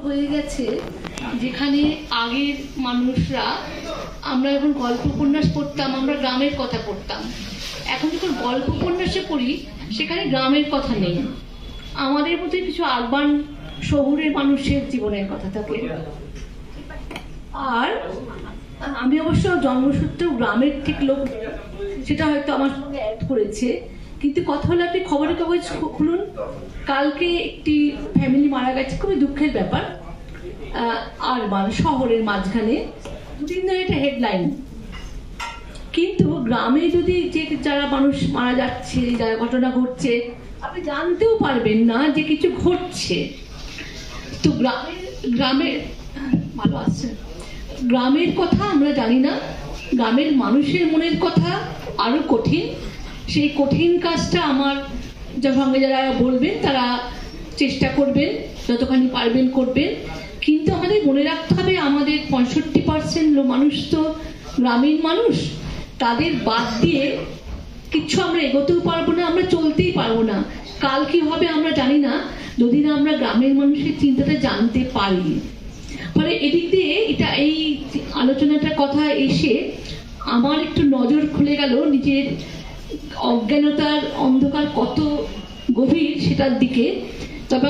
হয়ে গেছে যেখানে আগের মানুষরা, আমরা যখন গল্প উপন্যাস পড়তাম আমরা গ্রামের কথা পড়তাম, এখন যখন গল্প উপন্যাসে পড়ি সেখানে গ্রামের কথা নেই, আমাদের মধ্যে কিছু আরবান শহুরের মানুষের জীবনের কথা থাকে। আর আমি অবশ্য জন্মসূত্রেও গ্রামের ঠিক লোক, সেটা হয়তো আমার সঙ্গে অ্যাড করেছে, কিন্তু কথা হলো আপনি খবরের কাগজ খুলুন, কালকে একটি ফ্যামিলি মারা গেছে, খুবই দুঃখের ব্যাপার, আর শহরের মাঝখানে দুদিন ধরে এটা হেডলাইন। কিন্তু গ্রামে যদি যারা মানুষ মারা যাচ্ছে, যারা ঘটনা ঘটছে, আপনি জানতেও পারবেন না যে কিছু ঘটছে। তো গ্রামের ভালো আছে, গ্রামের কথা আমরা জানি না, গ্রামের মানুষের মনের কথা আরো কঠিন। সেই কঠিন কাজটা আমার সঙ্গে যারা বলবেন তারা চেষ্টা করবেন, যতখানি পারবেন করবেন। কিন্তু আমাদের মনে রাখতে হবে আমাদের 65% মানুষ তো গ্রামীণ মানুষ, তাদের বাদ দিয়ে কিচ্ছু আমরা এগোতেও পারবো না, আমরা চলতেই পারবো না। কাল কি হবে আমরা জানি না, যদি না আমরা গ্রামের মানুষের চিন্তাটা জানতে পারি। ফলে এদিক দিয়ে এটা এই আলোচনাটার কথা এসে আমার একটু নজর খুলে গেল নিজের অজ্ঞানতার অন্ধকার কত গভীর সেটার দিকে। তবে